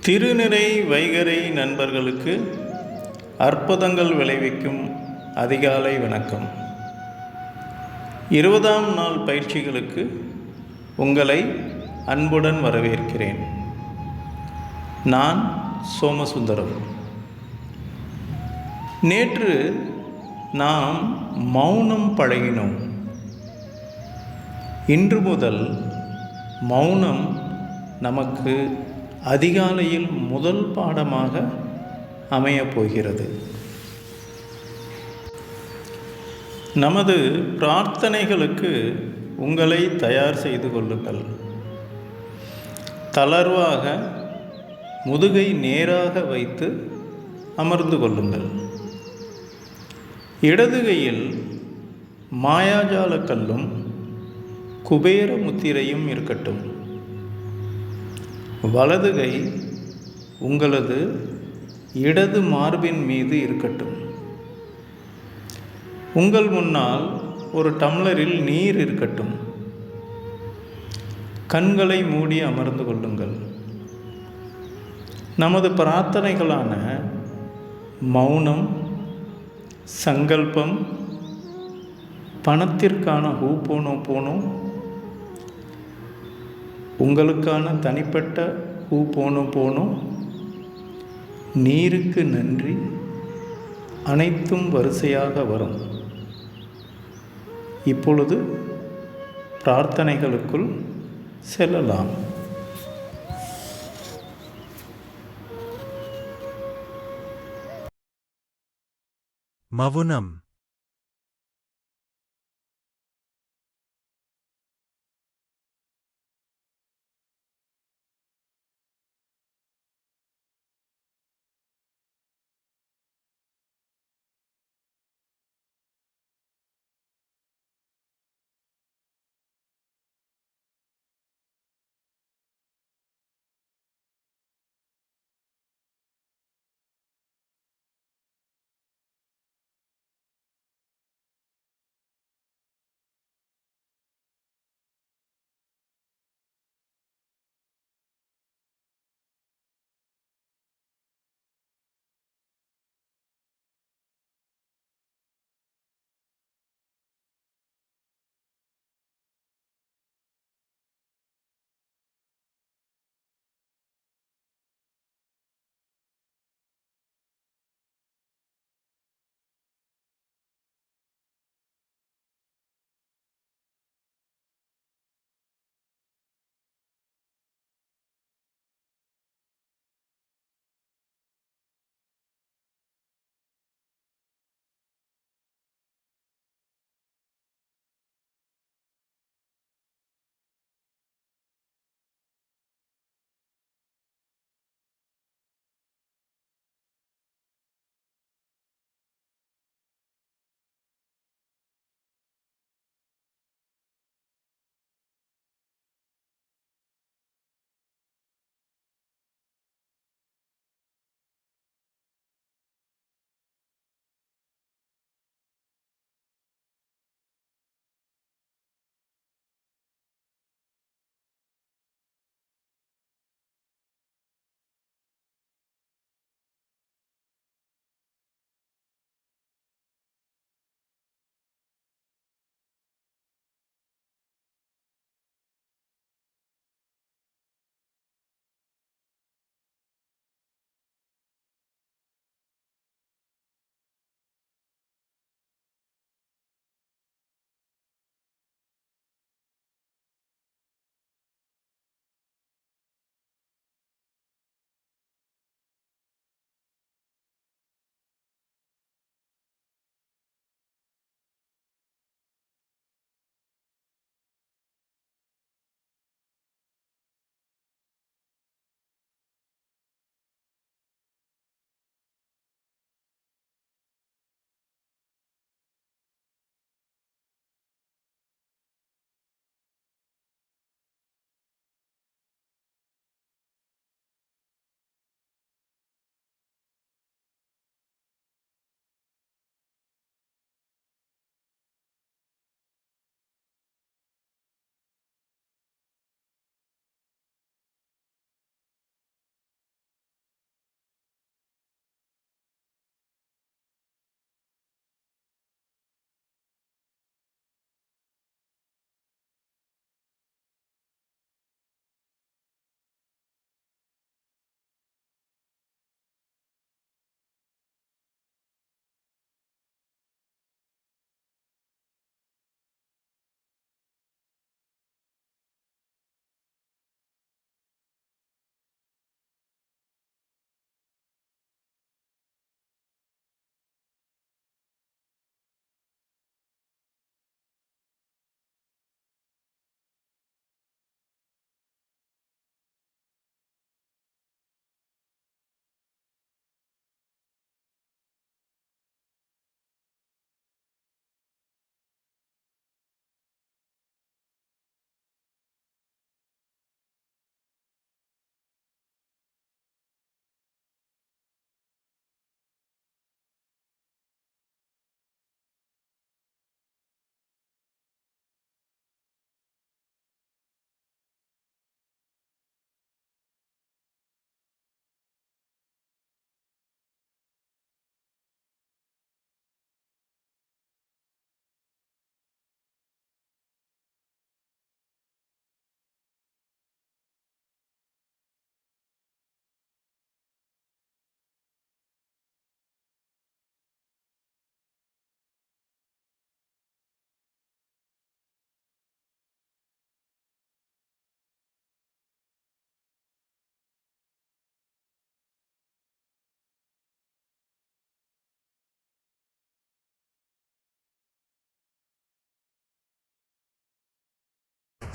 திருநிறை வைகறை நண்பர்களுக்கு அற்புதங்கள் விளைவிக்கும் அதிகாலை வணக்கம். 20ஆம் நாள் பயிற்சிகளுக்கு உங்களை அன்புடன் வரவேற்கிறேன். நான் சோமசுந்தரம். நேற்று நாம் மௌனம் பழகினோம். இன்று முதல் மௌனம் நமக்கு அதிகாலையில் முதல் பாடமாக அமையப் போகிறது. நமது பிரார்த்தனைகளுக்கு உங்களை தயார் செய்து கொள்ளுங்கள். தளர்வாக முதுகை நேராக வைத்து அமர்ந்து கொள்ளுங்கள். இடது கையில் மாயாஜால கல்லும் குபேர முத்திரையும் இருக்கட்டும். வலது கை உங்களது இடது மார்பின் மீது இருக்கட்டும். உங்கள் முன்னால் ஒரு டம்ளரில் நீர் இருக்கட்டும். கண்களை மூடி அமர்ந்து கொள்ளுங்கள். நமது பிரார்த்தனைகளான மௌனம், சங்கல்பம், பணத்திற்கான ஹூபோனோபோனோ, உங்களுக்கான தனிப்பட்ட ஹூபோனோபோனோ, நீருக்கு நன்றி, அனைத்தும் வரிசையாக வரும். இப்பொழுது பிரார்த்தனைகளுக்குள் செல்லலாம். மவுனம்.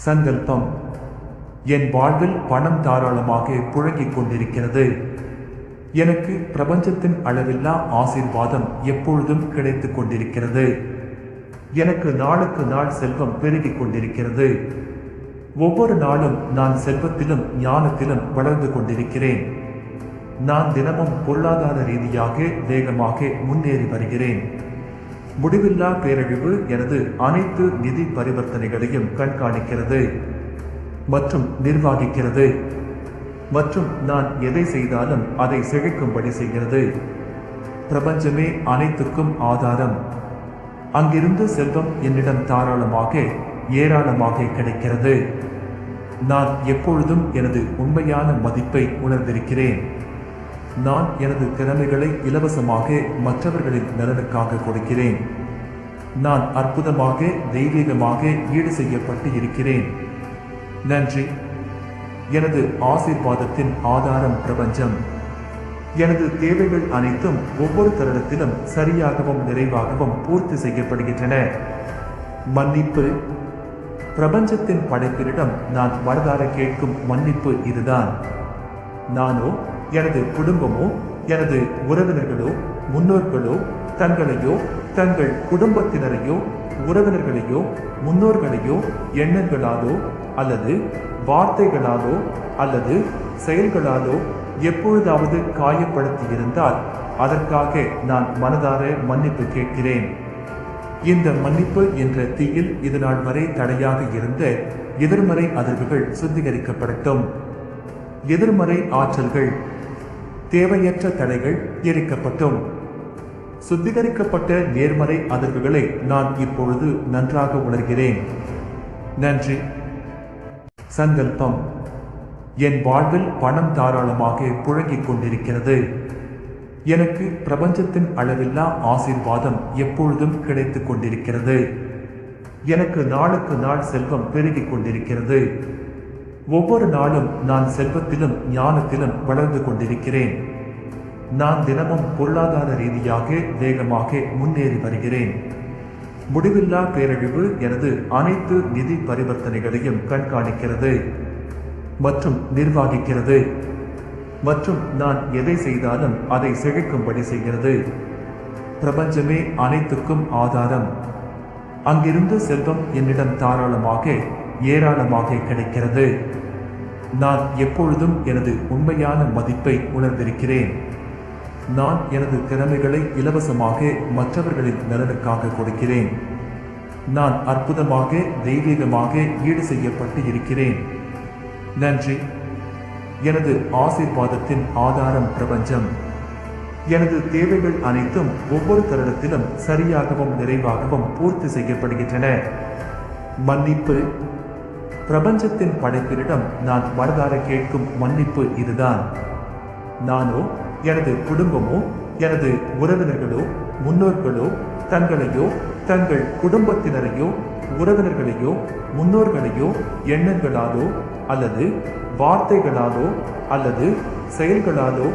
சங்கல்பம். என் வாழ்வில் பணம் தாராளமாக புழங்கிக் கொண்டிருக்கிறது. எனக்கு பிரபஞ்சத்தின் அளவில்லா ஆசீர்வாதம் எப்பொழுதும் கிடைத்துக் கொண்டிருக்கிறது. எனக்கு நாளுக்கு நாள் செல்வம் பெருகிக் கொண்டிருக்கிறது. ஒவ்வொரு நாளும் நான் செல்வத்திலும் ஞானத்திலும் வளர்ந்து கொண்டிருக்கிறேன். நான் தினமும் பொருளாதார ரீதியாக வேகமாக முன்னேறி வருகிறேன். முடிவில்லா பேரழிவு எனது அனைத்து நிதி பரிவர்த்தனைகளையும் கண்காணிக்கிறது மற்றும் நிர்வகிக்கிறது. மற்றும் நான் எதை செய்தாலும் அதை செழிக்கும்படி செய்கிறது. பிரபஞ்சமே அனைத்துக்கும் ஆதாரம். அங்கிருந்து செல்வம் என்னிடம் தாராளமாக ஏராளமாக கிடைக்கிறது. நான் எப்பொழுதும் எனது உண்மையான மதிப்பை உணர்ந்திருக்கிறேன். நான் எனது திறமைகளை இலவசமாக மற்றவர்களின் நலனுக்காக கொடுக்கிறேன். நான் அற்புதமாக தெய்வீகமாக ஈடு செய்யப்பட்டு இருக்கிறேன். நன்றி. எனது ஆசீர்வாதத்தின் ஆதாரம் பிரபஞ்சம். எனது தேவைகள் அனைத்தும் ஒவ்வொரு தருணத்திலும் சரியாகவும் நிறைவாகவும் பூர்த்தி செய்யப்படுகின்றன. மன்னிப்பு. பிரபஞ்சத்தின் படைப்பினிடம் நான் மனதார கேட்கும் மன்னிப்பு இதுதான். நானோ எனது குடும்பமோ எனது உறவினர்களோ முன்னோர்களோ தங்களையோ தங்கள் குடும்பத்தினரையோ உறவினர்களையோ முன்னோர்களையோ எண்ணங்களாலோ அல்லது வார்த்தைகளாலோ அல்லது செயல்களாலோ எப்பொழுதாவது காயப்படுத்தியிருந்தால் அதற்காக நான் மனதார மன்னிப்பு கேட்கிறேன். இந்த மன்னிப்பு என்ற தீயில் இதுநாள் வரை தடையாக இருந்த எதிர்மறை அதிர்வுகள் சுத்திகரிக்கப்படட்டும். எதிர்மறை ஆற்றல்கள் தேவையற்ற தடைகள் எரிக்கப்பட்டும். சுத்திகரிக்கப்பட்ட நேர்மறை அதிர்வுகளை நான் இப்பொழுது நன்றாக உணர்கிறேன். நன்றி. சங்கல்பம். என் வாழ்வில் பணம் தாராளமாக புழங்கிக் கொண்டிருக்கிறது. எனக்கு பிரபஞ்சத்தின் அளவில்லா ஆசீர்வாதம் எப்பொழுதும் கிடைத்துக் கொண்டிருக்கிறது. எனக்கு நாளுக்கு நாள் செல்வம் பெருகிக் கொண்டிருக்கிறது. ஒவ்வொரு நாளும் நான் செல்வத்திலும் ஞானத்திலும் வளர்ந்து கொண்டிருக்கிறேன். நான் தினமும் பொருளாதார ரீதியாக வேகமாக முன்னேறி வருகிறேன். முடிவில்லா பேரழிவு எனது அனைத்து நிதி பரிவர்த்தனைகளையும் கண்காணிக்கிறது மற்றும் நிர்வகிக்கிறது. மற்றும் நான் எதை செய்தாலும் அதை செழிக்கும்படி செய்கிறது. பிரபஞ்சமே அனைத்துக்கும் ஆதாரம். அங்கிருந்து செல்வம் என்னிடம் தாராளமாக ஏராளமாக கிடைக்கிறது. நான் எப்பொழுதும் எனது உண்மையான மதிப்பை உணர்ந்திருக்கிறேன். நான் எனது திறமைகளை இலவசமாக மற்றவர்களின் நலனுக்காக கொடுக்கிறேன். நான் அற்புதமாக தெய்வீகமாக ஈடு செய்யப்பட்டு இருக்கிறேன். நன்றி. எனது ஆசீர்வாதத்தின் ஆதாரம் பிரபஞ்சம். எனது தேவைகள் அனைத்தும் ஒவ்வொரு தருணத்திலும் சரியாகவும் நிறைவாகவும் பூர்த்தி செய்யப்படுகின்றன. மன்னிப்பு. பிரபஞ்சத்தின் படைப்பினிடம் நான் மனதார கேட்கும் மன்னிப்பு இதுதான். நானோ எனது குடும்பமோ எனது உறவினர்களோ முன்னோர்களோ தங்களையோ தங்கள் குடும்பத்தினரையோ உறவினர்களையோ முன்னோர்களையோ எண்ணங்களாலோ அல்லது வார்த்தைகளாலோ அல்லது செயல்களாலோ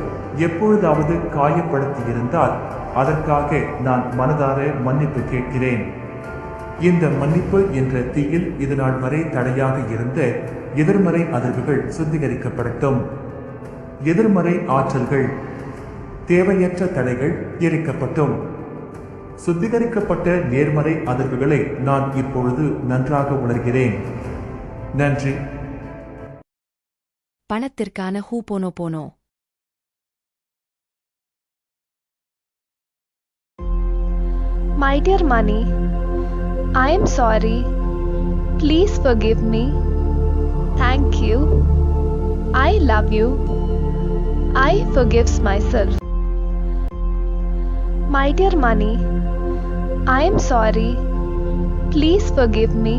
எப்பொழுதாவது காயப்படுத்தியிருந்தால் அதற்காக நான் மனதார மன்னிப்பு கேட்கிறேன். இந்த மன்னிப்பு என்ற தீயில் இதுநாள் வரை தடையாக இருந்த எதிர்மறை அதிர்வுகள் சுத்திகரிக்கப்படட்டும். எதிர்மறை ஆற்றல்கள் தேவையற்ற தடைகள் எரிக்கப்பட்டும். சுத்திகரிக்கப்பட்ட நேர்மறை அதிர்வுகளை நான் இப்பொழுது நன்றாக உணர்கிறேன். நன்றி. பணத்திற்கான ஹூபோனோபோனோ. My dear money, I am sorry. Please forgive me. Thank you. I love you. I forgives myself. My dear money, I am sorry. Please forgive me.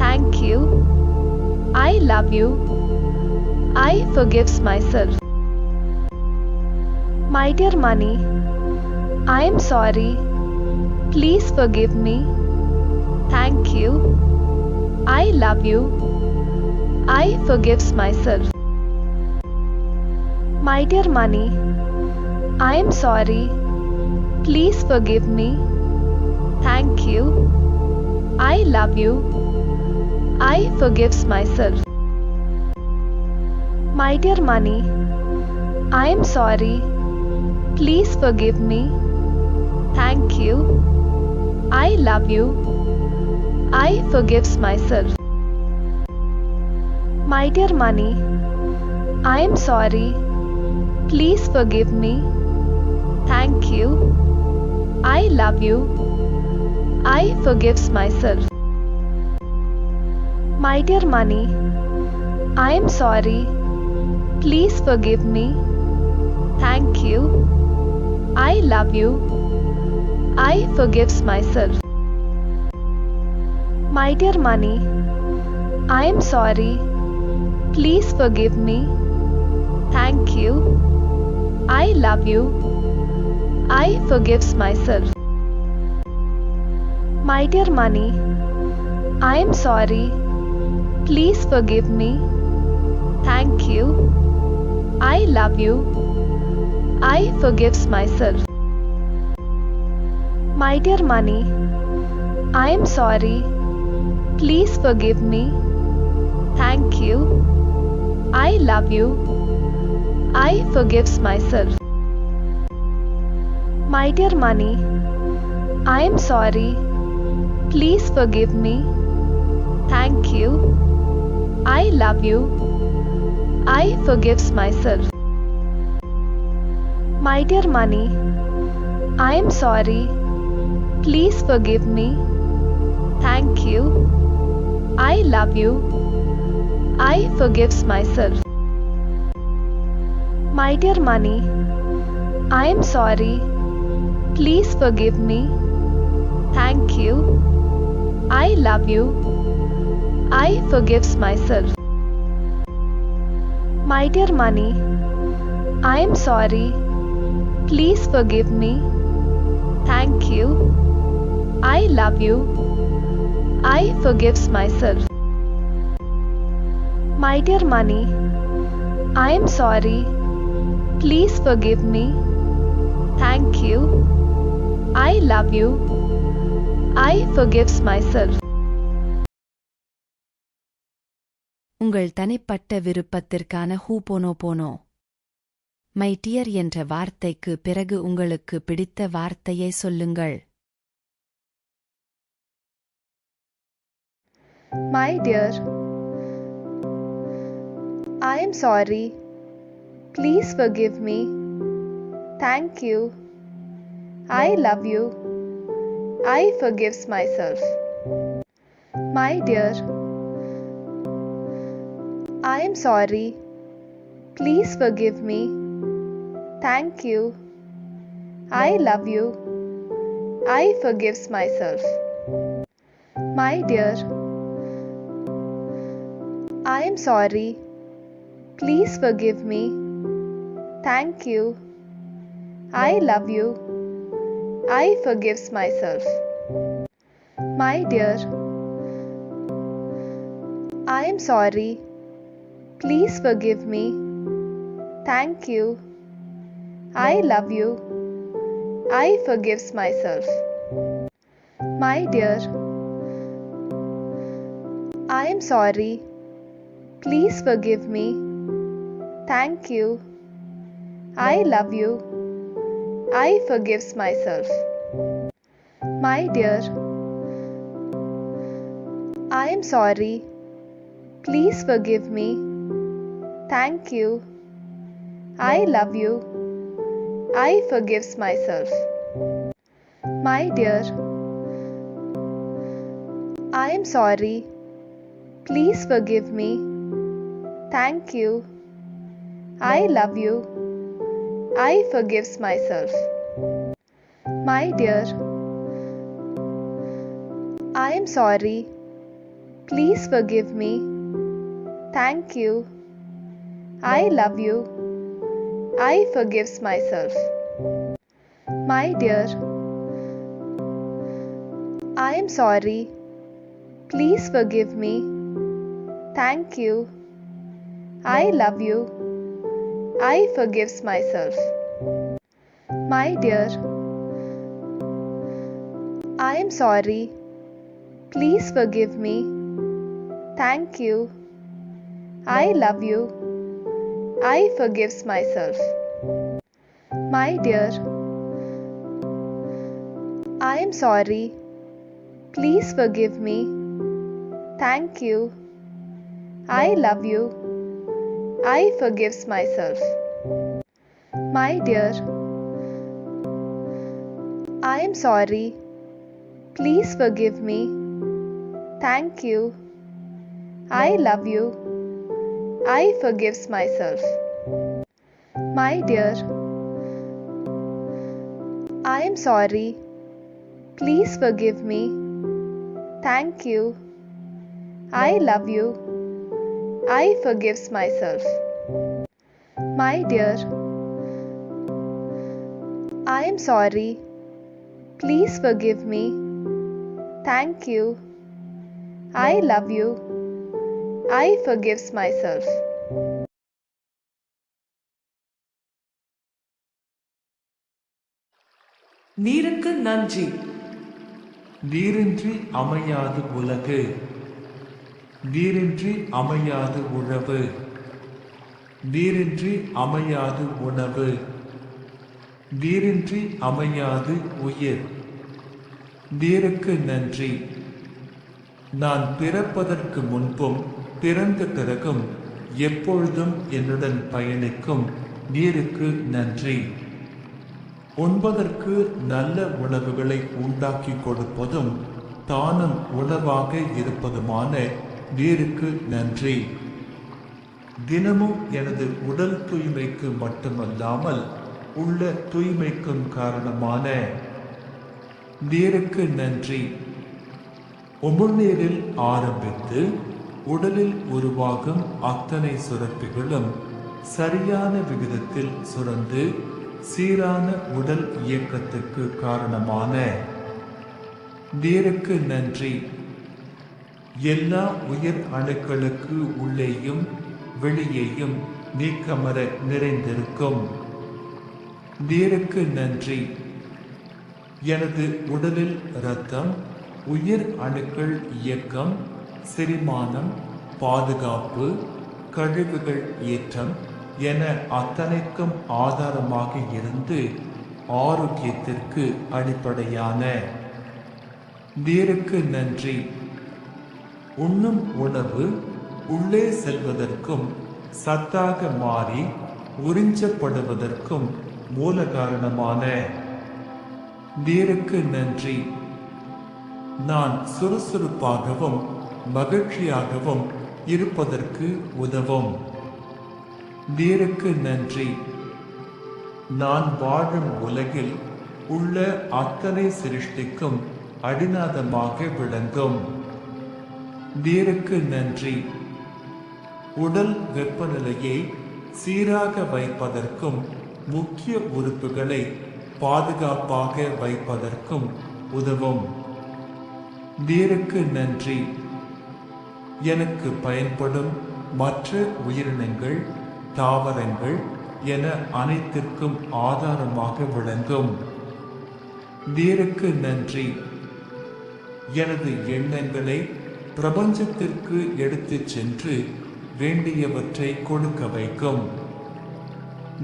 Thank you. I love you. I forgives myself. My dear money, I am sorry. Please forgive me. Thank you. I love you. I forgives myself. My dear money, I am sorry. Please forgive me. Thank you. I love you. I forgives myself. My dear money, I am sorry. Please forgive me. Thank you. I love you. I forgives myself. My dear money, I am sorry. Please forgive me. Thank you. I love you. I forgives myself. My dear money, I am sorry. Please forgive me. Thank you. I love you. I forgives myself. My dear money, I am sorry. Please forgive me. Thank you. I love you. I forgives myself. My dear money, I am sorry. Please forgive me. Thank you. I love you. I forgives myself. My dear money, I am sorry. Please forgive me. Thank you. I love you. I forgives myself. My dear money, I am sorry. Please forgive me. Thank you. I love you. I forgives myself. My dear money, I am sorry. Please forgive me. Thank you. I love you. I forgives myself. My dear money, I am sorry. Please forgive me. Thank you. I love you. I forgives myself. My dear money, I am sorry. Please forgive me. Thank you. I love you. I forgives myself. My dear money, I am sorry. Please forgive me. Thank you. I love you. I forgives myself. உங்கள் தனிப்பட்ட விருப்பத்திற்கான ஹூபோனோபோனோ. My dear என்ற வார்த்தைக்கு பிறகு உங்களுக்கு பிடித்த வார்த்தையை சொல்லுங்கள். My dear, I am sorry. Please forgive me. Thank you. I love you. I forgives myself. My dear, I am sorry. Please forgive me. Thank you. I love you. I forgives myself. My dear, I am sorry. Please forgive me. Thank you. I love you. I forgives myself. My dear, I am sorry. Please forgive me. Thank you. I love you. I forgives myself. My dear, I am sorry. Please forgive me. Thank you. I love you. I forgives myself. My dear, I am sorry. Please forgive me. Thank you. I love you. I forgives myself. My dear, I am sorry. Please forgive me. Thank you. I love you. I forgives myself. My dear, I am sorry. Please forgive me. Thank you. I love you. I forgives myself. My dear, I am sorry. Please forgive me. Thank you. I love you. I forgives myself. My dear, I am sorry. Please forgive me. Thank you. I love you. I forgives myself. My dear, I am sorry. Please forgive me. Thank you. I love you. I forgives myself. My dear, I am sorry. Please forgive me. Thank you. I love you. I forgives myself. My dear, I am sorry. Please forgive me. Thank you. I love you. I forgives myself. My dear, I am sorry. Please forgive me. Thank you. I love you. I forgives myself. நீருக்கு நன்றி. நீரின்றி அமையாது உலகு, நீரின்றி அமையாது உழவு, நீரின்றி அமையாது உணவு, நீரின்றி அமையாது உயிர். நீருக்கு நன்றி. நான் பிறப்பதற்கு முன்பும் பிறந்த பிறகும் எப்பொழுதும் என்னுடன் பயணிக்கும் நீருக்கு நன்றி. உண்பதற்கு நல்ல உணவுகளை உண்டாக்கி கொடுப்பதும் தானும் உணவாக இருப்பதுமான நீருக்கு நன்றி. தினமும் எனது உடல் தூய்மைக்கு மட்டுமல்லாமல் உள்ள தூய்மைக்கும் காரணமான நீருக்கு நன்றி. உமிழ்நீரில் ஆரம்பித்து உடலில் உருவாகும் அத்தனை சுரப்பிகளும் சரியான விகிதத்தில் சுரந்து சீரான உடல் இயக்கத்துக்கு காரணமான நீருக்கு நன்றி. எல்லா உயிர் அணுக்களுக்கு உள்ளேயும் வெளியேயும் நீக்கமர நிறைந்திருக்கும் நீருக்கு நன்றி. எனது உடலில் இரத்தம், உயிர் அணுக்கள் இயக்கம், செரிமானம், பாதுகாப்பு, கழிவுகள் ஏற்றம் என அத்தனைக்கும் ஆதாரமாக இருந்து ஆரோக்கியத்திற்கு அடிப்படையான நீருக்கு நன்றி. உண்ணும் உணவு உள்ளே செல்வதற்கும் சத்தாக மாறி உறிஞ்சப்படுவதற்கும் மூல காரணமான நீருக்கு நன்றி. நான் சுறுசுறுப்பாகவும் மகிழ்ச்சியாகவும் இருப்பதற்கு உதவும் நீருக்கு நன்றி. நான் வாழும் உலகில் உள்ள அத்தனை சிருஷ்டிக்கும் அடிநாதமாக விளங்கும் நீருக்கு நன்றி. உடல் வெப்பநிலையை சீராக வைப்பதற்கும் முக்கிய உறுப்புகளை பாதுகாப்பாக வைப்பதற்கும் உதவும் நீருக்கு நன்றி. எனக்கு பயன்படும் மற்ற உயிரினங்கள், தாவரங்கள் என அனைத்திற்கும் ஆதாரமாக விளங்கும் நீருக்கு நன்றி. எனது எண்ணங்களை பிரபஞ்சத்திற்கு எடுத்துச் சென்று வேண்டியவற்றை கொடுக்க வைக்கும்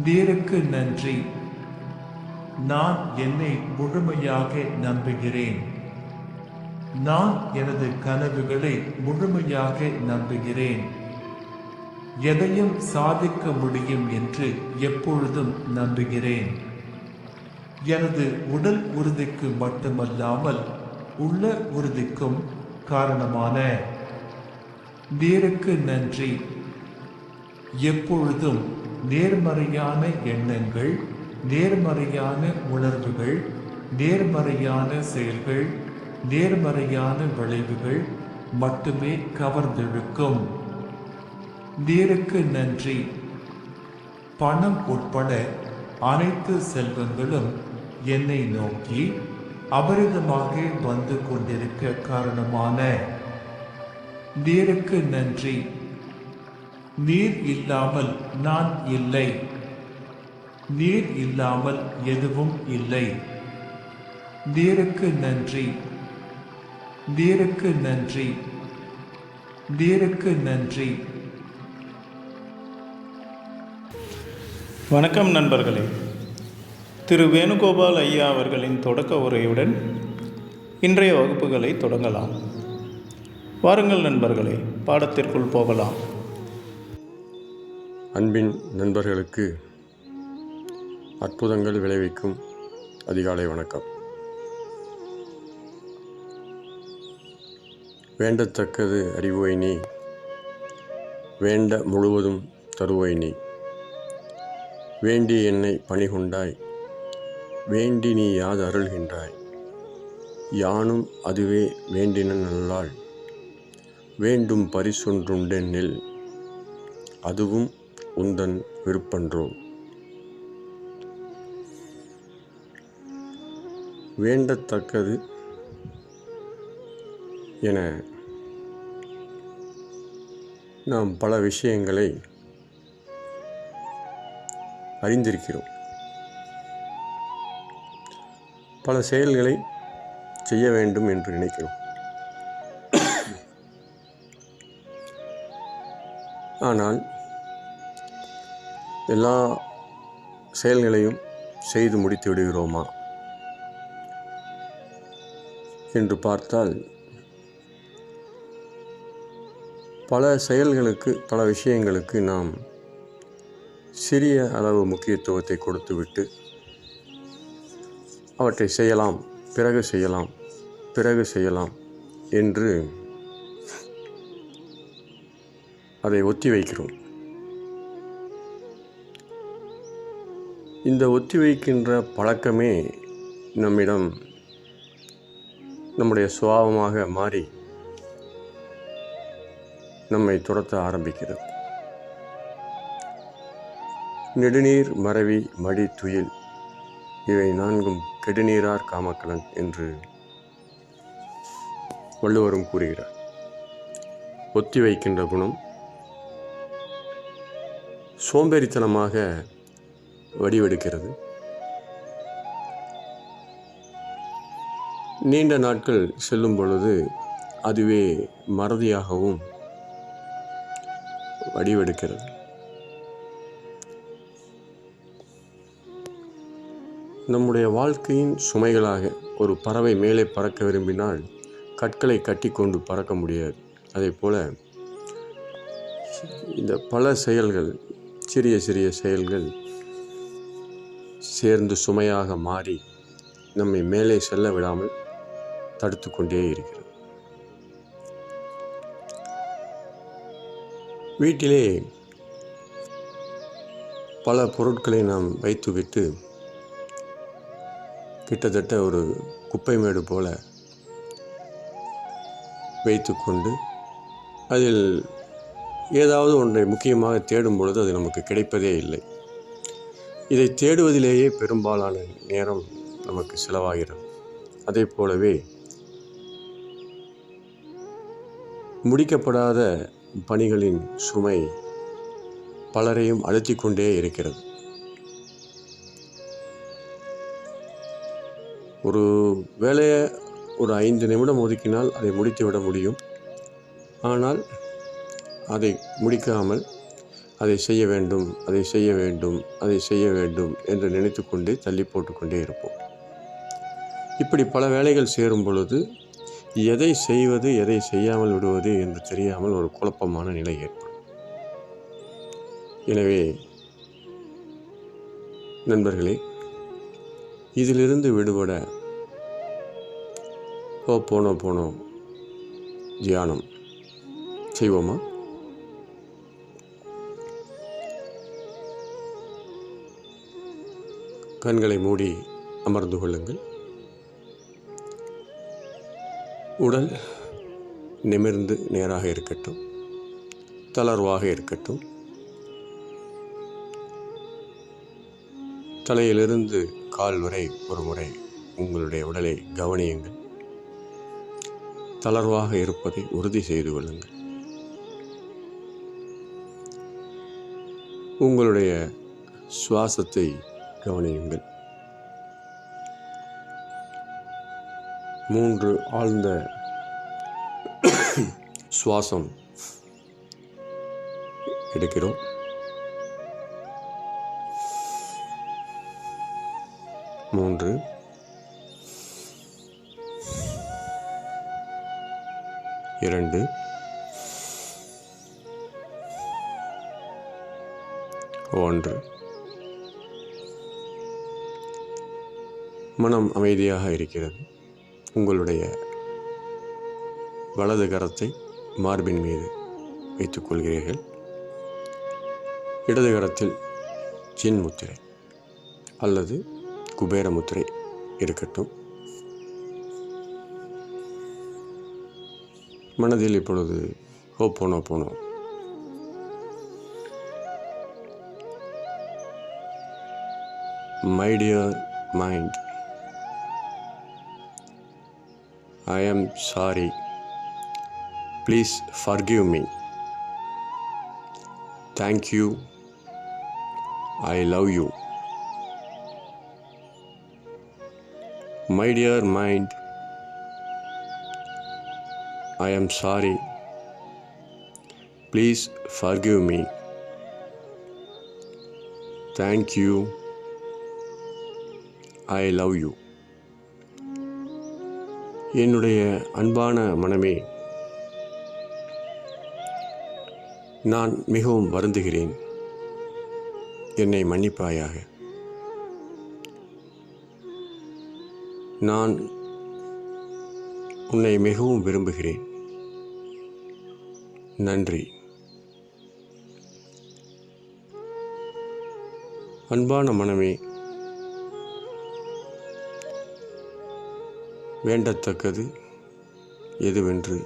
நீருக்கு நன்றி. நான் என்னை முழுமையாக நம்புகிறேன். நான் எனது கனவுகளை முழுமையாக நம்புகிறேன். எதையும் சாதிக்க முடியும் என்று எப்பொழுதும் நம்புகிறேன். எனது உடல் உறுதிக்கு மட்டுமல்லாமல் உள்ள உறுதிக்கும் காரணமான நீருக்கு நன்றி. எப்பொழுதும் நேர்மறையான எண்ணங்கள், நேர்மறையான உணர்வுகள், நேர்மறையான செயல்கள், நேர்மறையான விளைவுகள் மட்டுமே கவர்ந்திழுக்கும் நீருக்கு நன்றி. பணம் உட்பட அனைத்து செல்வங்களும் என்னை நோக்கி அபரிதமாக வந்து கொண்டிருக்க காரணமான நீருக்கு நன்றி. நீர் இல்லாமல் நான் இல்லை. நீர் இல்லாமல் எதுவும் இல்லை. நீருக்கு நன்றி. நீருக்கு நன்றி. நீருக்கு நன்றி. வணக்கம் நண்பர்களே. திரு வேணுகோபால் ஐயா அவர்களின் தொடக்க உரையுடன் இன்றைய வகுப்புகளை தொடங்கலாம். வாருங்கள் நண்பர்களே, பாடத்திற்குள் போகலாம். அன்பின் நண்பர்களுக்கு அற்புதங்கள் விளைவிக்கும் அதிகாலை வணக்கம். வேண்டத்தக்கது அறிவோய் நீ, வேண்ட முழுவதும் தருவோய் நீ. வேண்டி என்னை பணிகொண்டாய், வேண்டி நீ யாது அருள்கின்றாய். யானும் அதுவே வேண்டின நல்லாள், வேண்டும் பரிசொன்றுண்டென்னில் அதுவும் உந்தன் விருப்பன்றோ. வேண்டத்தக்கது என நாம் பல விஷயங்களை அறிந்திருக்கிறோம். பல செயல்களை செய்ய வேண்டும் என்று நினைக்கிறோம். ஆனால் எல்லா செயல்களையும் செய்து முடித்து விடுகிறோமா என்று பார்த்தால், பல செயல்களுக்கு, பல விஷயங்களுக்கு நாம் சிறிய அளவு முக்கியத்துவத்தை கொடுத்துவிட்டு அவற்றை செய்யலாம், பிறகு செய்யலாம், பிறகு செய்யலாம் என்று அதை ஒத்தி வைக்கிறோம். இந்த ஒத்தி வைக்கின்ற பழக்கமே நம்மிடம் நம்முடைய சுபாவமாக மாறி நம்மை துரத்த ஆரம்பிக்கிறது. நெடுநீர் மறவி மடி துயில் இவை நான்கும் கெடுநீரார் காமக்கலன் என்று வள்ளுவரும் கூறுகிறார். ஒத்தி வைக்கின்ற குணம் சோம்பேறித்தனமாக வடிவெடுக்கிறது. நீண்ட நாட்கள் செல்லும் பொழுது அதுவே மறதியாகவும் வடிவெடுக்கிறது. நம்முடைய வாழ்க்கையின் சுமைகளாக ஒரு பறவை மேலே பறக்க விரும்பினால் கற்களை கட்டி கொண்டு பறக்க முடியாது. அதே போல் இந்த பல செயல்கள், சிறிய சிறிய செயல்கள் சேர்ந்து சுமையாக மாறி நம்மை மேலே செல்ல விடாமல் தடுத்து கொண்டே இருக்கிறது. வீட்டிலே பல பொருட்களை நாம் வைத்துவிட்டு கிட்டத்தட்ட ஒரு குப்பை மேடு போல வைத்துக்கொண்டு அதில் ஏதாவது ஒன்றை முக்கியமாக தேடும் பொழுது அது நமக்கு கிடைப்பதே இல்லை. இதை தேடுவதிலேயே பெரும்பாலான நேரம் நமக்கு செலவாகிறது. அதே போலவே முடிக்கப்படாத பணிகளின் சுமை பலரையும் அழுத்திக் கொண்டே இருக்கிறது. ஒரு வேலையை ஒரு 5 நிமிடம் ஒதுக்கினால் அதை முடித்து விட முடியும். ஆனால் அதை முடிக்காமல் அதை செய்ய வேண்டும், அதை செய்ய வேண்டும், அதை செய்ய வேண்டும் என்று நினைத்து கொண்டே தள்ளி போட்டுக்கொண்டே இருப்போம். இப்படி பல வேலைகள் சேரும் பொழுது எதை செய்வது, எதை செய்யாமல் விடுவது என்று தெரியாமல் ஒரு குழப்பமான நிலை ஏற்படும். எனவே நண்பர்களே, இதிலிருந்து விடுபட ஹோபோனோபோனோ தியானம் செய்வோமா? கண்களை மூடி அமர்ந்து கொள்ளுங்கள். உடல் நிமிர்ந்து நேராக இருக்கட்டும், தளர்வாக இருக்கட்டும். தலையிலிருந்து கால் வரை ஒரு முறை உங்களுடைய உடலை கவனியுங்கள். தளர்வாக இருப்பதை உறுதி செய்து கொள்ளுங்கள். உங்களுடைய சுவாசத்தை கவனியுங்கள். 3 ஆழ்ந்த சுவாசம் எடுக்கிறோம். மூன்று, இரண்டு, ஒன்று. மனம் அமைதியாக இருக்கிறது. உங்களுடைய வலது கரத்தை மார்பின் மீது வைத்துக் கொள்கிறீர்கள். இடது கரத்தில் சின் முத்திரை அல்லது குபேர முத்திரை இருக்கட்டும். மனதில் இப்பொழுது ஹோப்போனோபோனோ My dear mind, I am sorry. Please forgive me. Thank you. I love you. My dear mind, I am sorry. Please forgive me. Thank you. I love you. என்னுடைய அன்பான மனமே, நான் மிகவும் வருந்துகிறேன். என்னை மன்னிப்பாயாக. நான் உன்னை மிகவும் விரும்புகிறேன். நன்றி. அன்பான மனமே, வேண்டத்தக்கது எதுவென்று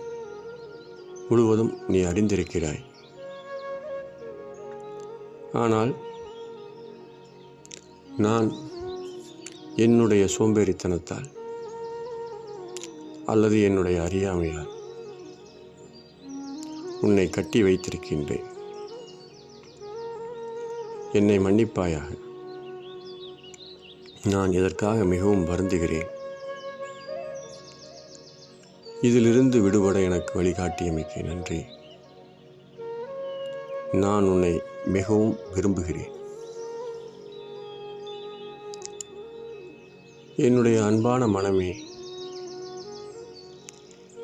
முழுவதும் நீ அறிந்திருக்கிறாய். ஆனால் நான் என்னுடைய சோம்பேறித்தனத்தால் அல்லது என்னுடைய அறியாமையால் உன்னை கட்டி வைத்திருக்கின்றேன். என்னை மன்னிப்பாயாக. நான் இதற்காக மிகவும் வருந்துகிறேன். இதிலிருந்து விடுபட எனக்கு வழிகாட்டியமைக்கு நன்றி. நான் உன்னை மிகவும் விரும்புகிறேன். என்னுடைய அன்பான மனமே,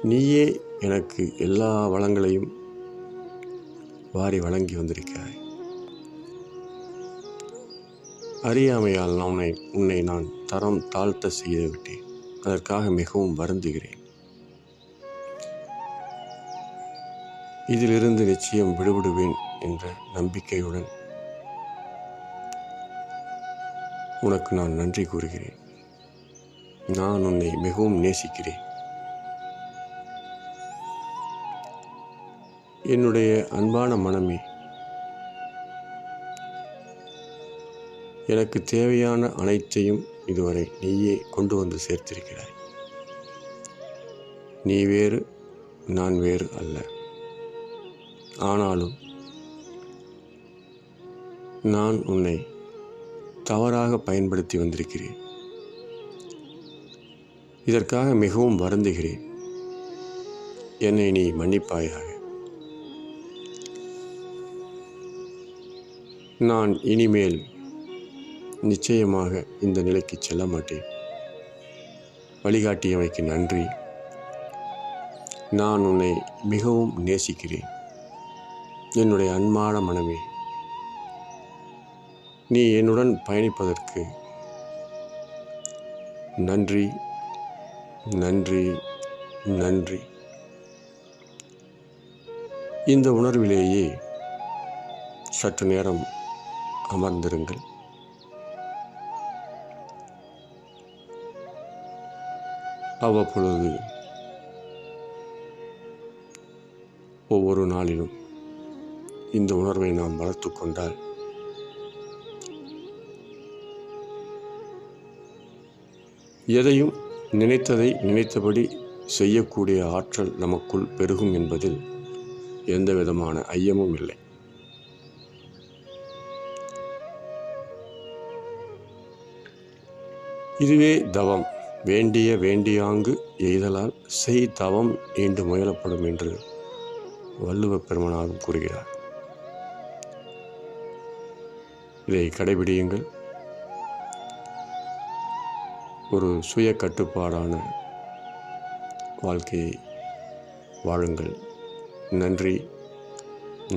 நீயே எனக்கு எல்லா வளங்களையும் வாரி வழங்கி வந்திருக்கிறாய். அறியாமையால் உன்னை நான் தரம் தாழ்த்த செய்து விட்டேன். அதற்காக மிகவும் வருந்துகிறேன். இதிலிருந்து நிச்சயம் விடுபடுவேன் என்ற நம்பிக்கையுடன் உனக்கு நான் நன்றி கூறுகிறேன். நான் உன்னை மிகவும் நேசிக்கிறேன். என்னுடைய அன்பான மனமே, எனக்கு தேவையான அனைத்தையும் இதுவரை நீயே கொண்டு வந்து சேர்த்திருக்கிறாய். நீ வேறு, நான் வேறு அல்ல. ஆனாலும் நான் உன்னை தவறாக பயன்படுத்தி வந்திருக்கிறேன். இதற்காக மிகவும் வருந்துகிறேன். என்னை நீ மன்னிப்பாயாக. நான் இனிமேல் நிச்சயமாக இந்த நிலைக்கு செல்ல மாட்டேன். வழிகாட்டியமைக்கு நன்றி. நான் உன்னை மிகவும் நேசிக்கிறேன். என்னுடைய அன்பான மனமே, நீ என்னுடன் பயணிப்பதற்கு நன்றி, நன்றி, நன்றி. இந்த உணர்விலேயே சற்று நேரம் அமர்ந்திருங்கள். அவ்வப்பொழுது ஒவ்வொரு நாளிலும் இந்த உணர்வை நாம் வளர்த்து கொண்டால் எதையும் நினைத்ததை நினைத்தபடி செய்யக்கூடிய ஆற்றல் நமக்குள் பெருகும் என்பதில் எந்த விதமான ஐயமும் இல்லை. இதுவே தவம். வேண்டியாங்கு எய்தலால் செய் தவம் நீண்டு முயலப்படும் என்று வள்ளுவப் பெருமானாரும் கூறுகிறார். இதை கடைபிடியுங்கள். ஒரு சுய கட்டுப்பாடான வாழ்க்கையை வாழுங்கள். நன்றி,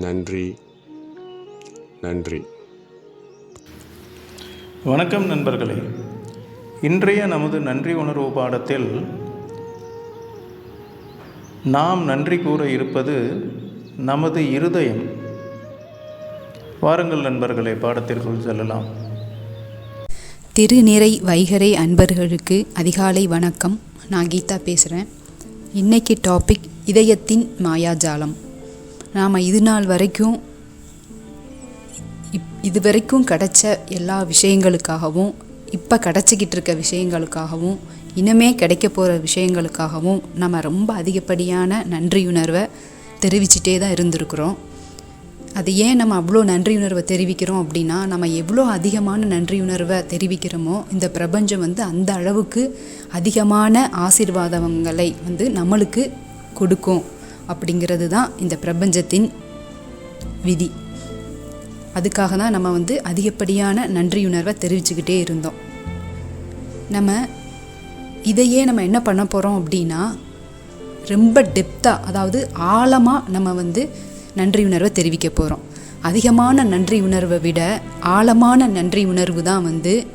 நன்றி, நன்றி. வணக்கம் நண்பர்களே. இன்றைய நமது நன்றி உணர்வு பாடத்தில் நாம் நன்றி கூற இருப்பது நமது இருதயம். வாருங்கள் நண்பர்களே, பாடத்திற்குள் செல்லலாம். திருநிறை வைகறை அன்பர்களுக்கு அதிகாலை வணக்கம். நான் கீதா பேசுகிறேன். இன்றைக்கி டாபிக் இதயத்தின் மாயாஜாலம். நாம் இது நாள் வரைக்கும் இதுவரைக்கும் கிடைச்ச எல்லா விஷயங்களுக்காகவும், இப்போ கிடச்சிக்கிட்டு இருக்க விஷயங்களுக்காகவும், இனிமே கிடைக்க போகிற விஷயங்களுக்காகவும் நம்ம ரொம்ப அதிகப்படியான நன்றியுணர்வை தெரிவிச்சிட்டே தான் இருந்திருக்கிறோம். அது ஏன் நம்ம அவ்வளோ நன்றியுணர்வை தெரிவிக்கிறோம் அப்படின்னா, நம்ம எவ்வளோ அதிகமான நன்றியுணர்வை தெரிவிக்கிறோமோ இந்த பிரபஞ்சம் அந்த அளவுக்கு அதிகமான ஆசீர்வாதங்களை நம்மளுக்கு கொடுக்கும் அப்படிங்கிறது தான் இந்த பிரபஞ்சத்தின் விதி. அதுக்காக தான் நம்ம அதிகப்படியான நன்றியுணர்வை தெரிவிச்சுக்கிட்டே இருந்தோம். இதையே நம்ம என்ன பண்ண போகிறோம் அப்படின்னா, ரொம்ப டெப்த்தாக, அதாவது ஆழமாக நம்ம நன்றி உணர்வை தெரிவிக்க போகிறோம். அதிகமான நன்றி உணர்வை விட ஆழமான நன்றி உணர்வு தான்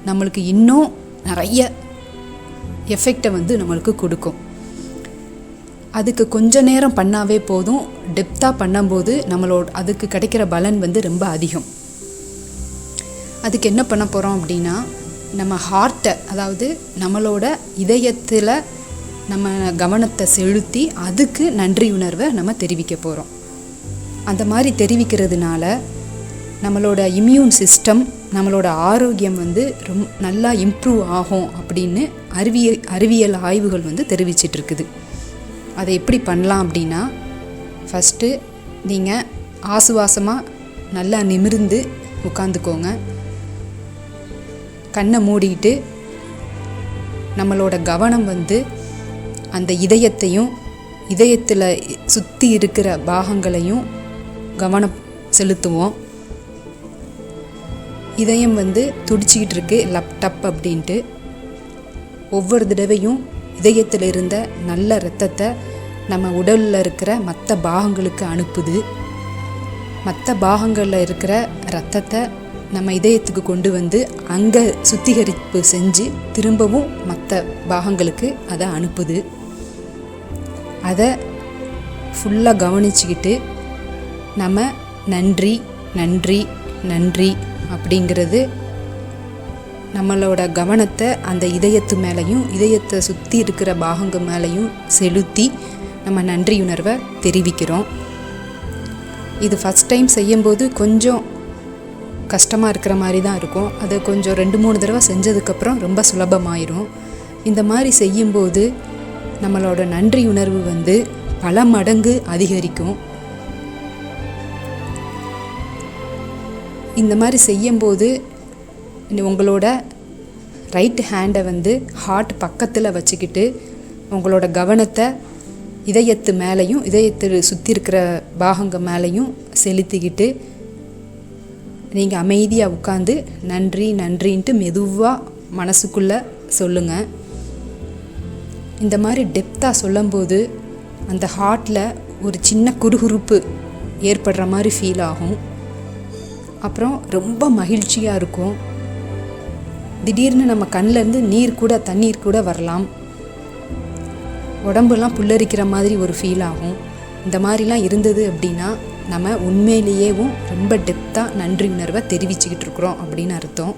நம்மளுக்கு இன்னும் நிறைய எஃபெக்டை நம்மளுக்கு கொடுக்கும். அதுக்கு கொஞ்ச நேரம் பண்ணாவே போதும். டெப்த்தாக பண்ணும்போது அதுக்கு கிடைக்கிற பலன் ரொம்ப அதிகம். அதுக்கு என்ன பண்ண போகிறோம் அப்படின்னா, நம்ம ஹார்ட்டை, அதாவது நம்மளோட இதயத்தில் நம்ம கவனத்தை செலுத்தி அதுக்கு நன்றி உணர்வை நம்ம தெரிவிக்க போகிறோம். அந்த மாதிரி தெரிவிக்கிறதுனால நம்மளோட இம்யூன் சிஸ்டம், நம்மளோட ஆரோக்கியம் ரொம்ப நல்லா இம்ப்ரூவ் ஆகும் அப்படின்னு அறிவியல் ஆய்வுகள் தெரிவிச்சிட்ருக்குது. அதை எப்படி பண்ணலாம் அப்படின்னா, ஃபஸ்ட்டு நீங்கள் ஆசுவாசமாக நல்லா நிமிர்ந்து உட்காந்துக்கோங்க. கண்ணை மூடிக்கிட்டு நம்மளோட கவனம் அந்த இதயத்தையும் இதயத்தில் சுற்றி இருக்கிற பாகங்களையும் கவனம் செலுத்துவோம். இதயம் துடிச்சிக்கிட்டு இருக்கு லப்டப் அப்படின்ட்டு. ஒவ்வொரு தடவையும் இதயத்தில் இருந்த நல்ல இரத்தத்தை நம்ம உடலில் இருக்கிற மற்ற பாகங்களுக்கு அனுப்புது. மற்ற பாகங்களில் இருக்கிற இரத்தத்தை நம்ம இதயத்துக்கு கொண்டு அங்கே சுத்திகரிப்பு செஞ்சு திரும்பவும் மற்ற பாகங்களுக்கு அதை அனுப்புது. அதை ஃபுல்லாக கவனிச்சுக்கிட்டு நம்ம நன்றி, நன்றி, நன்றி அப்படிங்கிறது நம்மளோட கவனத்தை அந்த இதயத்து மேலேயும் இதயத்தை சுற்றி இருக்கிற பாகங்கள் மேலேயும் செலுத்தி நம்ம நன்றியுணர்வை தெரிவிக்கிறோம். இது ஃபஸ்ட் டைம் செய்யும்போது கொஞ்சம் கஷ்டமாக இருக்கிற மாதிரி தான் இருக்கும். அதை கொஞ்சம் 2-3 தடவை செஞ்சதுக்கப்புறம் ரொம்ப சுலபமாயிரும். இந்த மாதிரி செய்யும்போது நம்மளோட நன்றி உணர்வு பல மடங்கு அதிகரிக்கும். இந்த மாதிரி செய்யும்போது உங்களோட ரைட் ஹேண்டை ஹார்ட் பக்கத்தில் வச்சுக்கிட்டு உங்களோட கவனத்தை இதயத்து மேலேயும் இதயத்தில் சுற்றி இருக்கிற பாகங்கள் மேலேயும் செலுத்திக்கிட்டு நீங்கள் அமைதியாக உட்காந்து நன்றி நன்றின்ட்டு மெதுவாக மனசுக்குள்ளே சொல்லுங்கள். இந்த மாதிரி டெப்த்தாக சொல்லும்போது அந்த ஹார்ட்டில் ஒரு சின்ன குறுகுறுப்பு ஏற்படுற மாதிரி ஃபீல் ஆகும். அப்புறம் ரொம்ப மகிழ்ச்சியாக இருக்கும். திடீர்னு நம்ம கண்ணிலேருந்து தண்ணீர் கூட வரலாம். உடம்புலாம் புல்லரிக்கிற மாதிரி ஒரு ஃபீல் ஆகும். இந்த மாதிரிலாம் இருந்தது அப்படின்னா நம்ம உண்மையிலேயேவும் ரொம்ப டெப்த்தாக நன்றி உணர்வை தெரிவிச்சுக்கிட்டு இருக்கிறோம் அப்படின்னு அர்த்தம்.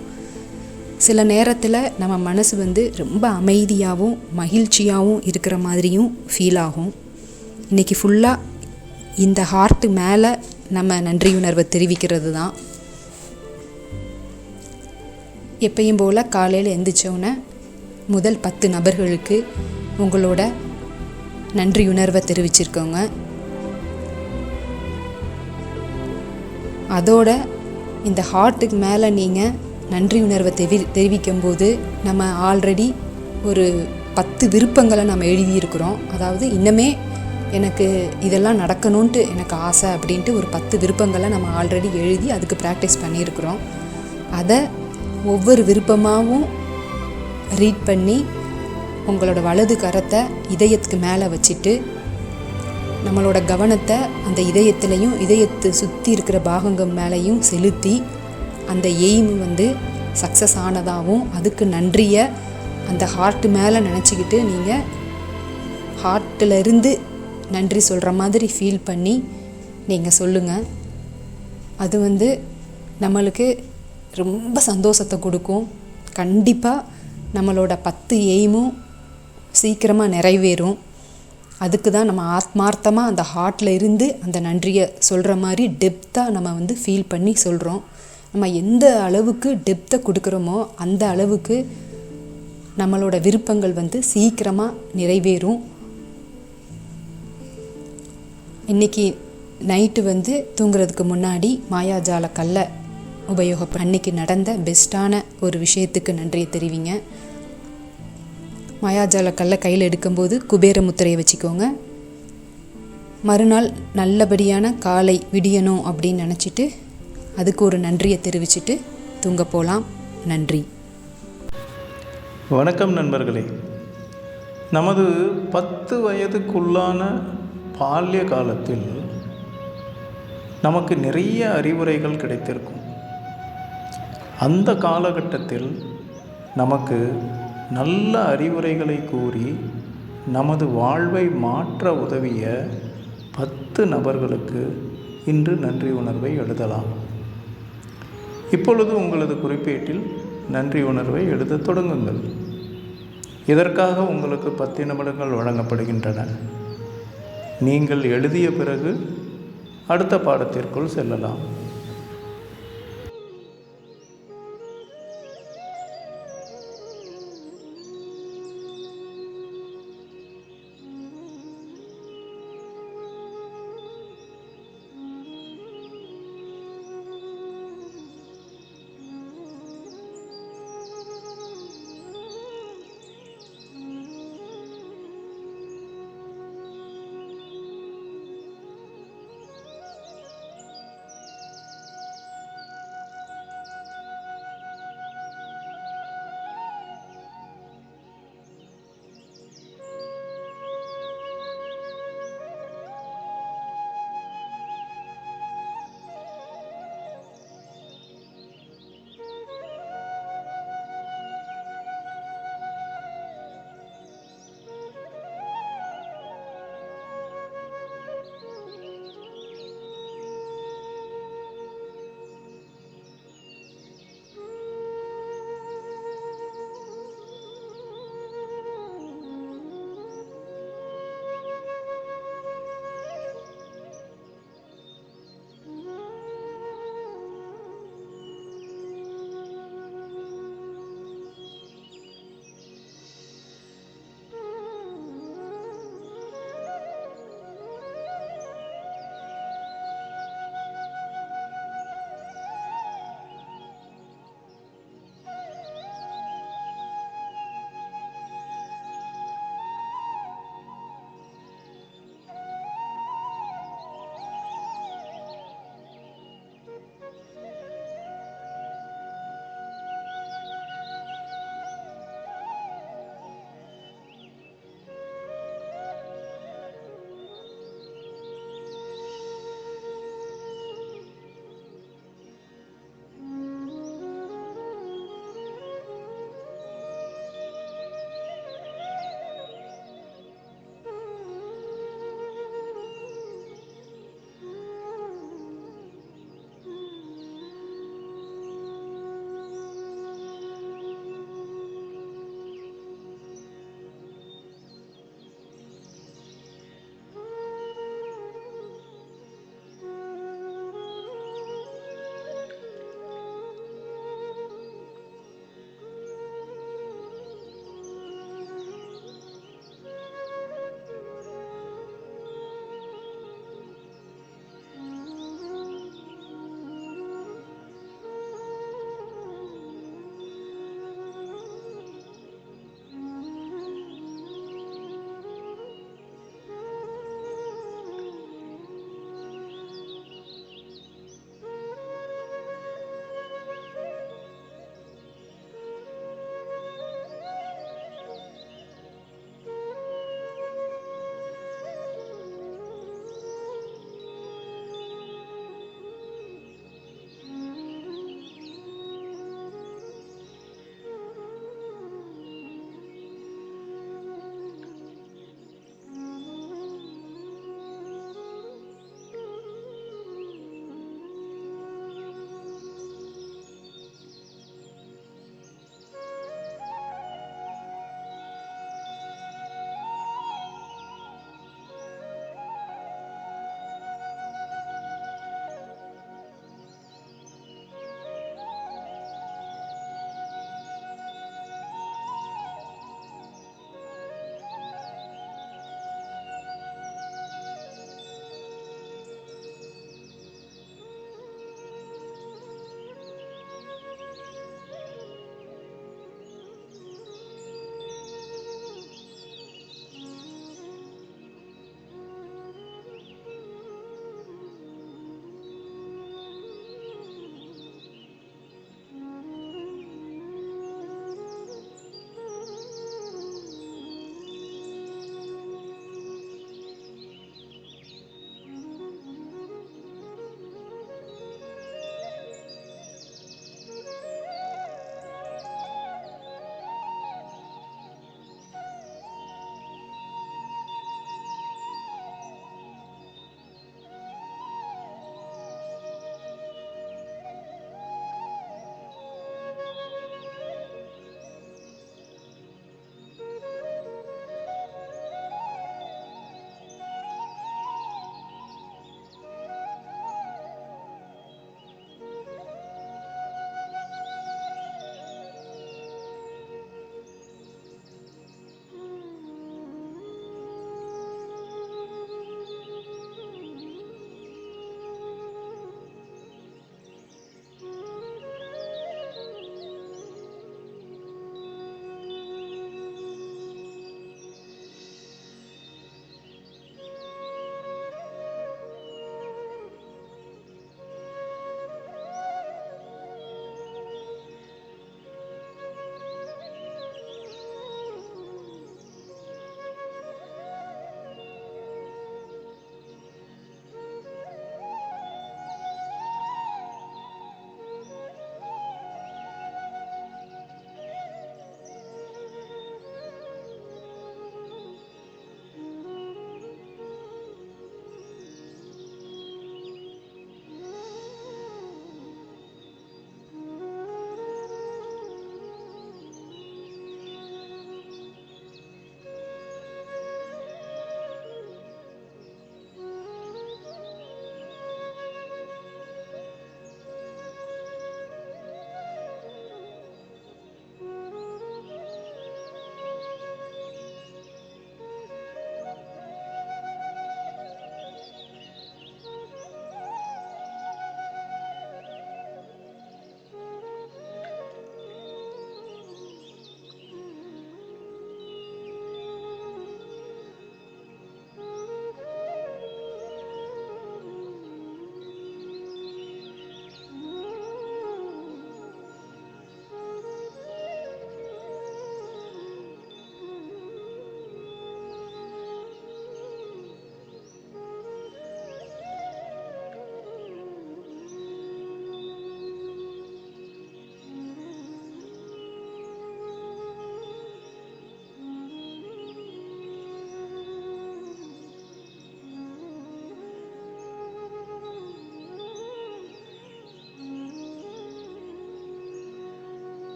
சில நேரத்தில் நம்ம மனசு ரொம்ப அமைதியாகவும் மகிழ்ச்சியாகவும் இருக்கிற மாதிரியும் ஃபீல் ஆகும். இன்றைக்கி ஃபுல்லாக இந்த ஹார்ட்டு மேலே நம்ம நன்றி உணர்வை தெரிவிக்கிறது தான். எப்பயும் போல் காலையில் எந்திரிச்சோன்னே முதல் 10 நபர்களுக்கு உங்களோட நன்றியுணர்வை தெரிவிச்சிருக்கோங்க. அதோட இந்த ஹார்ட்டுக்கு மேலே நீங்கள் நன்றி உணர்வை தெரிவிக்கும்போது நம்ம ஆல்ரெடி ஒரு 10 விருப்பங்களை நம்ம எழுதியிருக்கிறோம். அதாவது இன்னமே எனக்கு இதெல்லாம் நடக்கணுன்ட்டு எனக்கு ஆசை அப்படின்ட்டு ஒரு 10 விருப்பங்களை நம்ம ஆல்ரெடி எழுதி அதுக்கு ப்ராக்டிஸ் பண்ணியிருக்கிறோம். அதை ஒவ்வொரு விருப்பமாகவும் ரீட் பண்ணி உங்களோட வலது கரத்தை இதயத்துக்கு மேலே வச்சுட்டு நம்மளோட கவனத்தை அந்த இதயத்துலேயும் இதயத்தை சுற்றி இருக்கிற பாகங்கள் மேலேயும் செலுத்தி அந்த எய்ம் வந்து சக்ஸஸ் ஆனதாகவும் அதுக்கு நன்றியை அந்த ஹார்ட்டு மேலே நினச்சிக்கிட்டு நீங்கள் ஹார்ட்டிலிருந்து நன்றி சொல்கிற மாதிரி ஃபீல் பண்ணி நீங்கள் சொல்லுங்கள். அது வந்து நம்மளுக்கு ரொம்ப சந்தோஷத்தை கொடுக்கும். கண்டிப்பாக நம்மளோட 10 எய்மும் சீக்கிரமாக நிறைவேறும். அதுக்கு தான் நம்ம ஆத்மார்த்தமாக அந்த ஹார்ட்டில் இருந்து அந்த நன்றியை சொல்கிற மாதிரி டெப்த்தாக நம்ம வந்து ஃபீல் பண்ணி சொல்கிறோம். நம்ம எந்த அளவுக்கு டெப்த்தை கொடுக்குறோமோ அந்த அளவுக்கு நம்மளோட விருப்பங்கள் வந்து சீக்கிரமாக நிறைவேறும். இன்றைக்கி நைட்டு வந்து தூங்குறதுக்கு முன்னாடி மாயாஜால கல்லை அன்னைக்கு நடந்த பெஸ்ட்டான ஒரு விஷயத்துக்கு நன்றியை தெரிவிங்க. மாயாஜால கல்லை கையில் எடுக்கும்போது குபேர முத்திரையை வச்சுக்கோங்க. மறுநாள் நல்லபடியான காலை விடியணும் அப்படின்னு நினச்சிட்டு அதுக்கு ஒரு நன்றியை தெரிவிச்சுட்டு தூங்க போகலாம். நன்றி. வணக்கம் நண்பர்களே. நமது 10 வயதுக்குள்ளான பால்ய காலத்தில் நமக்கு நிறைய அறிவுரைகள் கிடைத்திருக்கும். அந்த காலகட்டத்தில் நமக்கு நல்ல அறிவுரைகளை கூறி நமது வாழ்வை மாற்ற உதவிய 10 நபர்களுக்கு இன்று நன்றி உணர்வை எழுதலாம். இப்பொழுது உங்களது குறிப்பேட்டில் நன்றி உணர்வை எழுத தொடங்குங்கள். இதற்காக உங்களுக்கு 10 நிமிடங்கள் வழங்கப்படுகின்றன. நீங்கள் எழுதிய பிறகு அடுத்த பாடத்திற்குள் செல்லலாம்.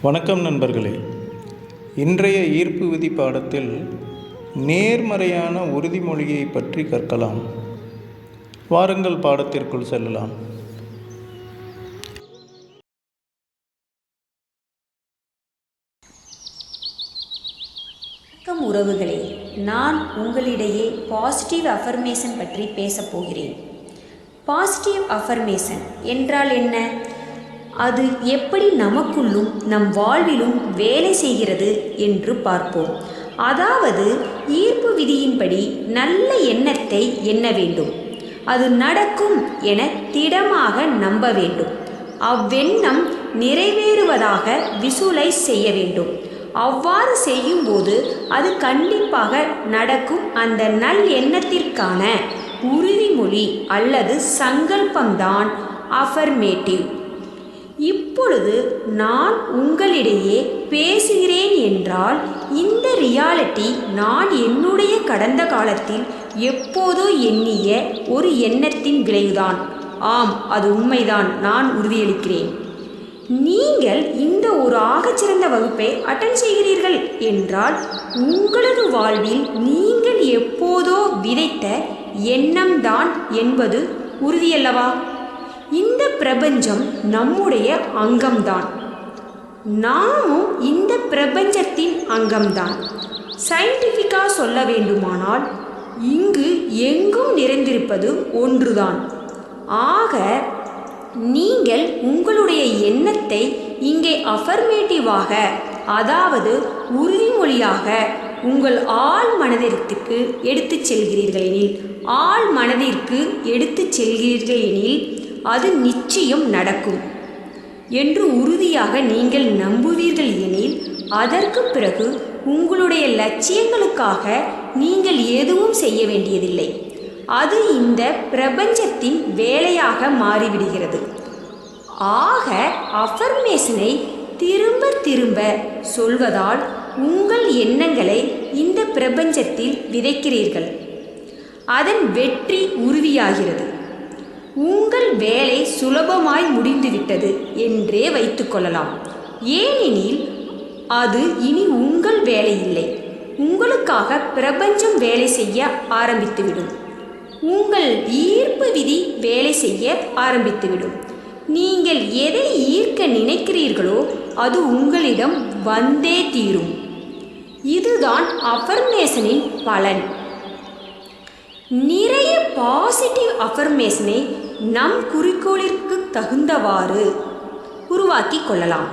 வணக்கம் நண்பர்களே. இன்றைய ஈர்ப்பு விதி பாடத்தில் நேர்மறையான உறுதிமொழியை பற்றி கற்கலாம். வாருங்கள் பாடத்திற்குள் செல்லலாம். வணக்கம் உறவுகளே, நான் உங்களிடையே பாசிட்டிவ் அஃபர்மேஷன் பற்றி பேசப் போகிறேன். பாசிட்டிவ் அஃபர்மேஷன் என்றால் என்ன? அது எப்படி நமக்குள்ளும் நம் வாழ்விலும் வேலை செய்கிறது என்று பார்ப்போம். அதாவது ஈர்ப்பு விதியின்படி நல்ல எண்ணத்தை எண்ண வேண்டும். அது நடக்கும் என திடமாக நம்ப வேண்டும். அவ்வெண்ணம் நிறைவேறுவதாக விசுவலைஸ் செய்ய வேண்டும். அவ்வாறு செய்யும்போது அது கண்டிப்பாக நடக்கும். அந்த நல் எண்ணத்திற்கான உறுதிமொழி அல்லது சங்கல்பம்தான் அஃபர்மேட்டிவ். இப்பொழுது நான் உங்களிடையே பேசுகிறேன் என்றால் இந்த ரியாலிட்டி நான் என்னுடைய கடந்த காலத்தில் எப்போதோ எண்ணிய ஒரு எண்ணத்தின் விளைவுதான். ஆம், அது உண்மைதான், நான் உறுதியளிக்கிறேன். நீங்கள் இந்த ஒரு ஆகச்சிறந்த வகுப்பை அட்டெண்ட் செய்கிறீர்கள் என்றால் உங்களது வாழ்வில் நீங்கள் எப்போதோ விதைத்த எண்ணம்தான் என்பது உறுதியல்லவா? இந்த பிரபஞ்சம் நம்முடைய அங்கம்தான். நாமும் இந்த பிரபஞ்சத்தின் அங்கம்தான். சயின்டிஃபிக்காக சொல்ல வேண்டுமானால் இங்கு எங்கும் நிறைந்திருப்பது ஒன்றுதான். ஆக நீங்கள் உங்களுடைய எண்ணத்தை இங்கே அஃபர்மேட்டிவாக, அதாவது உறுதிமொழியாக உங்கள் ஆழ் மனதிற்கு எடுத்துச் செல்கிறீர்கள் எனில், ஆழ் மனதிற்கு எடுத்துச் செல்கிறீர்கள் எனில் அது நிச்சயம் நடக்கும் என்று உறுதியாக நீங்கள் நம்புவீர்கள் எனில், அதற்கு பிறகு உங்களுடைய லட்சியங்களுக்காக நீங்கள் எதுவும் செய்ய வேண்டியதில்லை. அது இந்த பிரபஞ்சத்தின் வேலையாக மாறிவிடுகிறது. ஆக அஃபர்மேஷனை திரும்ப திரும்ப சொல்வதால் உங்கள் எண்ணங்களை இந்த பிரபஞ்சத்தில் விதைக்கிறீர்கள். அதன் வெற்றி உறுதியாகிறது. உங்கள் வேலை சுலபமாய் முடிந்துவிட்டது என்றே வைத்துக்கொள்ளலாம். ஏனெனில் அது இனி உங்கள் வேலை இல்லை. உங்களுக்காக பிரபஞ்சம் வேலை செய்ய ஆரம்பித்துவிடும். உங்கள் ஈர்ப்பு விதி வேலை செய்ய ஆரம்பித்துவிடும். நீங்கள் எதை ஈர்க்க நினைக்கிறீர்களோ அது உங்களிடம் வந்தே தீரும். இதுதான் அஃபர்மேஷனின் பலன். நிறைய பாசிட்டிவ் அஃபர்மேஷனை நம் குறிக்கோளிற்கு தகுந்தவாறு உருவாக்கி கொள்ளலாம்.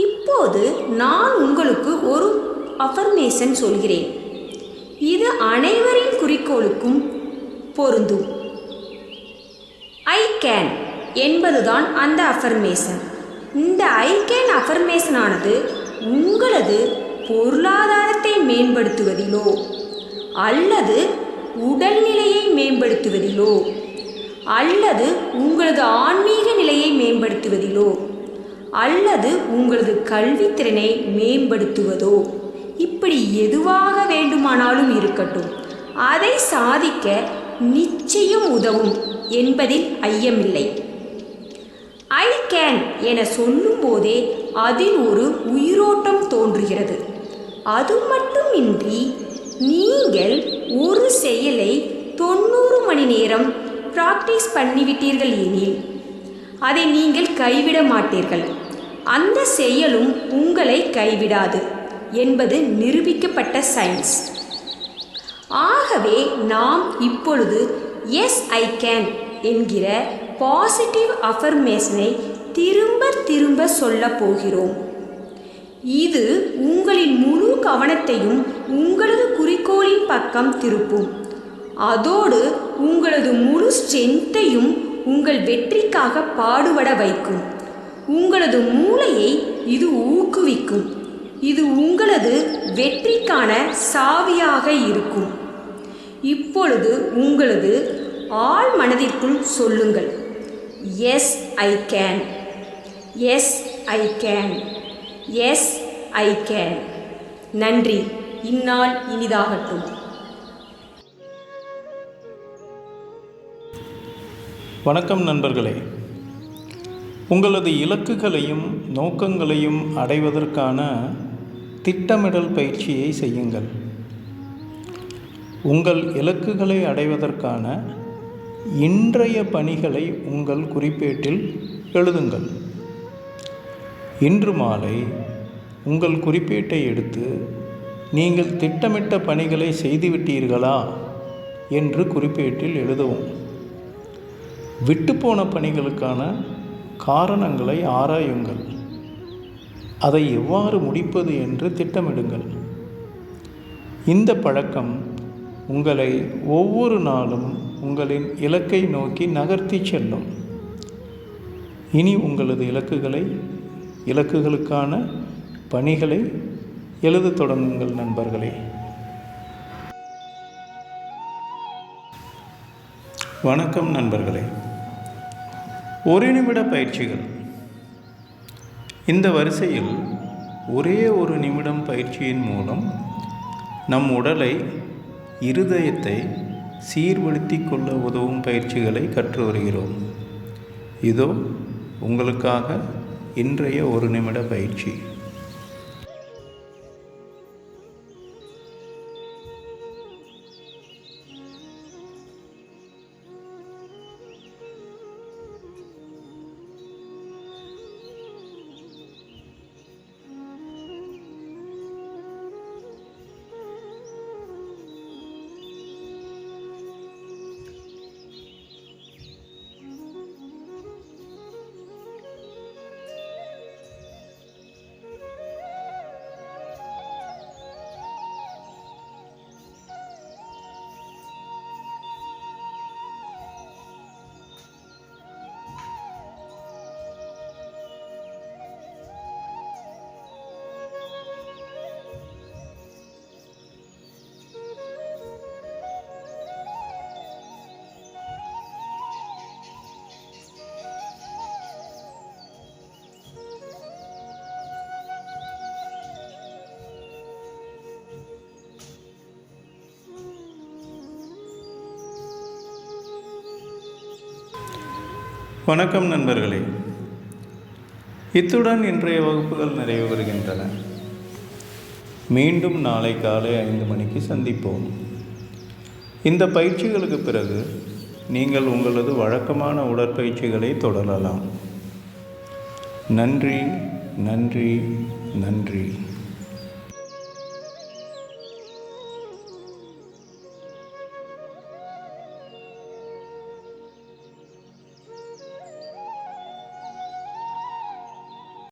இப்போது நான் உங்களுக்கு ஒரு அஃபர்மேஷன் சொல்கிறேன். இது அனைவரின் குறிக்கோளுக்கும் பொருந்தும். ஐ கேன் என்பதுதான் அந்த அஃபர்மேஷன். இந்த ஐ கேன் அஃபர்மேஷனானது உங்களது பொருளாதாரத்தை மேம்படுத்துவதிலோ அல்லது உடல்நிலையை மேம்படுத்துவதிலோ அல்லது உங்களது ஆன்மீக நிலையை மேம்படுத்துவதிலோ அல்லது உங்களது கல்வித்திறனை மேம்படுத்துவதோ, இப்படி எதுவாக வேண்டுமானாலும் இருக்கட்டும், அதை சாதிக்க நிச்சயம் உதவும் என்பதில் ஐயமில்லை. ஐ கேன் என சொல்லும்போதே அதில் ஒரு உயிரோட்டம் தோன்றுகிறது. அது மட்டுமின்றி நீங்கள் ஒரு செயலை 90 மணி நேரம் பிராக்டிஸ் பண்ணிவிட்டீர்கள் எனில் அதை நீங்கள் கைவிட மாட்டீர்கள். அந்த செயலும் உங்களை கைவிடாது என்பது நிரூபிக்கப்பட்ட சயின்ஸ். ஆகவே நாம் இப்பொழுது எஸ் ஐ கேன் என்கிற பாசிட்டிவ் அஃபர்மேஷனை திரும்ப திரும்ப சொல்ல போகிறோம். இது உங்களின் முழு கவனத்தையும் உங்களது குறிக்கோளின் பக்கம் திருப்பும். அதோடு உங்களது முழு ஸ்ட்ரென்த்தையும் உங்கள் வெற்றிக்காக பாடுபட வைக்கும். உங்களது மூளையை இது ஊக்குவிக்கும். இது உங்களது வெற்றிக்கான சாவியாக இருக்கும். இப்பொழுது உங்களது ஆழ் மனதிற்குள் சொல்லுங்கள், yes I can, yes I can, yes I can. நன்றி. இந்நாள் இனிதாகட்டும். வணக்கம் நண்பர்களே. உங்களது இலக்குகளையும் நோக்கங்களையும் அடைவதற்கான திட்டமிடல் பயிற்சியை செய்யுங்கள். உங்கள் இலக்குகளை அடைவதற்கான இன்றைய பணிகளை உங்கள் குறிப்பேட்டில் எழுதுங்கள். இன்று மாலை உங்கள் குறிப்பேட்டை எடுத்து நீங்கள் திட்டமிட்ட பணிகளை செய்துவிட்டீர்களா என்று குறிப்பேட்டில் எழுதவும். விட்டுப்போன பணிகளுக்கான காரணங்களை ஆராயுங்கள். அதை எவ்வாறு முடிப்பது என்று திட்டமிடுங்கள். இந்த பழக்கம் உங்களை ஒவ்வொரு நாளும் உங்களின் இலக்கை நோக்கி நகர்த்தி செல்லும். இனி உங்களது இலக்குகளுக்கான பணிகளை எழுதத் தொடங்குங்கள் நண்பர்களே. வணக்கம் நண்பர்களே. ஒரு நிமிட பயிற்சிகள். இந்த வரிசையில் ஒரே ஒரு நிமிடம் பயிற்சியின் மூலம் நம் உடலை, இருதயத்தை சீர்படுத்தி கொள்ள உதவும் பயிற்சிகளை கற்று வருகிறோம். இதோ உங்களுக்காக இன்றைய ஒரு நிமிட பயிற்சி. வணக்கம் நண்பர்களே. இத்துடன் இன்றைய வகுப்புகள் நிறைவு பெறுகின்றன. மீண்டும் நாளை காலை 5 மணிக்கு சந்திப்போம். இந்த பயிற்சிகளுக்கு பிறகு நீங்கள் உங்களது வழக்கமான உடற்பயிற்சிகளை தொடரலாம். நன்றி, நன்றி, நன்றி.